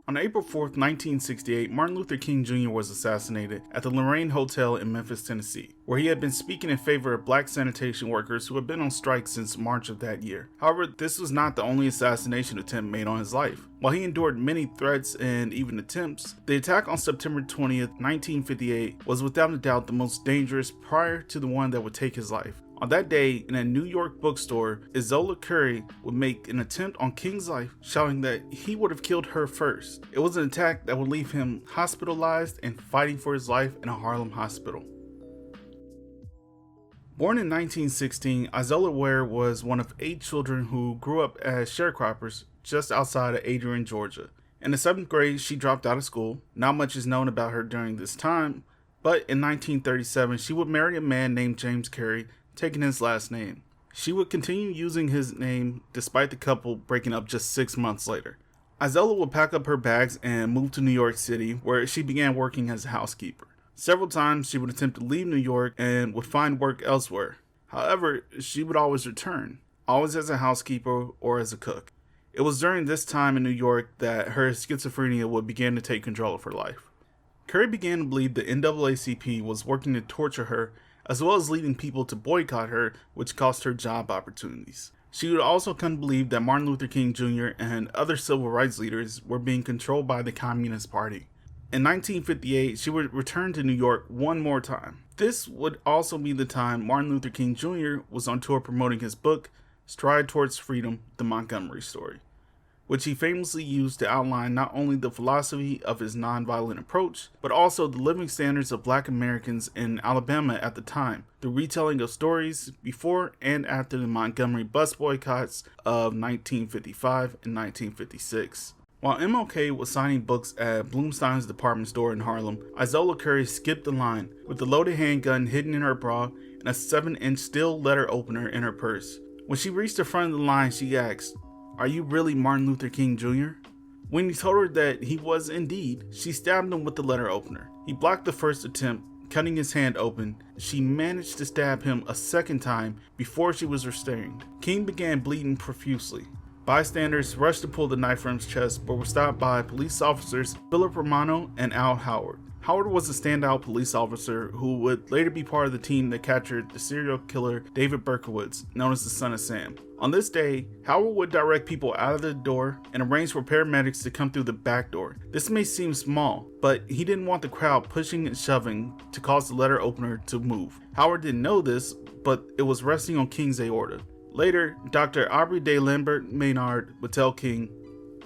On April 4th, 1968, Martin Luther King Jr. was assassinated at the Lorraine Hotel in Memphis, Tennessee, where he had been speaking in favor of black sanitation workers who had been on strike since March of that year. However, this was not the only assassination attempt made on his life. While he endured many threats and even attempts, the attack on September 20th, 1958 was without a doubt the most dangerous prior to the one that would take his life. On that day, in a New York bookstore, Izola Curry would make an attempt on King's life, shouting that he would have killed her first. It was an attack that would leave him hospitalized and fighting for his life in a Harlem hospital. Born in 1916, Izola Ware was one of 8 children who grew up as sharecroppers just outside of Adrian, Georgia. In the 7th grade, she dropped out of school. Not much is known about her during this time, but in 1937, she would marry a man named James Carey, taking his last name. She would continue using his name despite the couple breaking up just 6 months later. Izola would pack up her bags and move to New York City, where she began working as a housekeeper. Several times she would attempt to leave New York and would find work elsewhere. However, she would always return, always as a housekeeper or as a cook. It was during this time in New York that her schizophrenia would begin to take control of her life. Curry began to believe the NAACP was working to torture her, as well as leading people to boycott her, which cost her job opportunities. She would also come to believe that Martin Luther King Jr. and other civil rights leaders were being controlled by the Communist Party. In 1958, she would return to New York one more time. This would also be the time Martin Luther King Jr. was on tour promoting his book, Stride Towards Freedom, The Montgomery Story, which he famously used to outline not only the philosophy of his nonviolent approach, but also the living standards of Black Americans in Alabama at the time, the retelling of stories before and after the Montgomery bus boycotts of 1955 and 1956. While MLK was signing books at Bloomstein's department store in Harlem, Izola Curry skipped the line with a loaded handgun hidden in her bra and a 7-inch steel letter opener in her purse. When she reached the front of the line, she asked, "Are you really Martin Luther King Jr.?" When he told her that he was indeed, she stabbed him with the letter opener. He blocked the first attempt, cutting his hand open. She managed to stab him a second time before she was restrained. King began bleeding profusely. Bystanders rushed to pull the knife from his chest, but were stopped by police officers Philip Romano and Al Howard. Howard was a standout police officer who would later be part of the team that captured the serial killer David Berkowitz, known as the Son of Sam. On this day, Howard would direct people out of the door and arrange for paramedics to come through the back door. This may seem small, but he didn't want the crowd pushing and shoving to cause the letter opener to move. Howard didn't know this, but it was resting on King's aorta. Later, Dr. Aubrey de Lambert Maynard would tell King,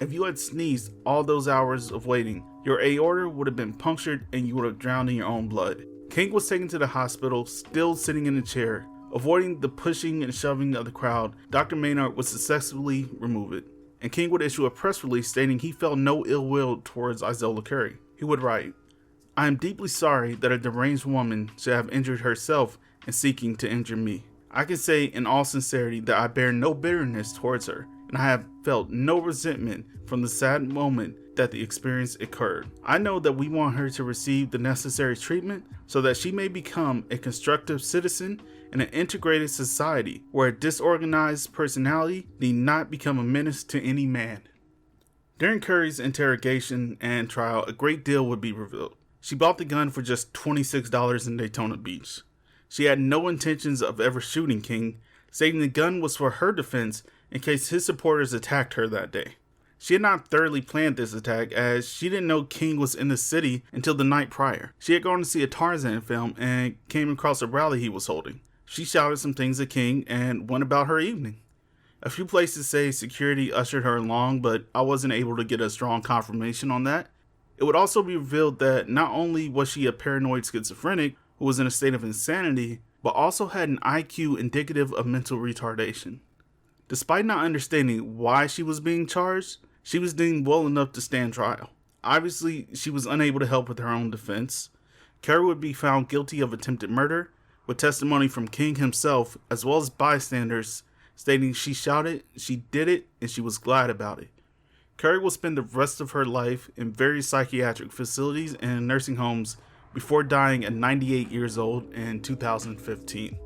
"If you had sneezed all those hours of waiting, your aorta would have been punctured and you would have drowned in your own blood." King was taken to the hospital, still sitting in a chair. Avoiding the pushing and shoving of the crowd, Dr. Maynard would successfully remove it, and King would issue a press release stating he felt no ill will towards Izola Curry. He would write, "I am deeply sorry that a deranged woman should have injured herself in seeking to injure me. I can say in all sincerity that I bear no bitterness towards her, and I have felt no resentment from the sad moment that the experience occurred. I know that we want her to receive the necessary treatment so that she may become a constructive citizen in an integrated society where a disorganized personality need not become a menace to any man." During Curry's interrogation and trial, a great deal would be revealed. She bought the gun for just $26 in Daytona Beach. She had no intentions of ever shooting King, stating the gun was for her defense in case his supporters attacked her that day. She had not thoroughly planned this attack, as she didn't know King was in the city until the night prior. She had gone to see a Tarzan film and came across a rally he was holding. She shouted some things at King and went about her evening. A few places say security ushered her along, but I wasn't able to get a strong confirmation on that. It would also be revealed that not only was she a paranoid schizophrenic who was in a state of insanity, but also had an IQ indicative of mental retardation. Despite not understanding why she was being charged, she was deemed well enough to stand trial. Obviously, she was unable to help with her own defense. Curry would be found guilty of attempted murder, with testimony from King himself as well as bystanders stating she shouted, she did it, and she was glad about it. Curry will spend the rest of her life in various psychiatric facilities and nursing homes before dying at 98 years old in 2015.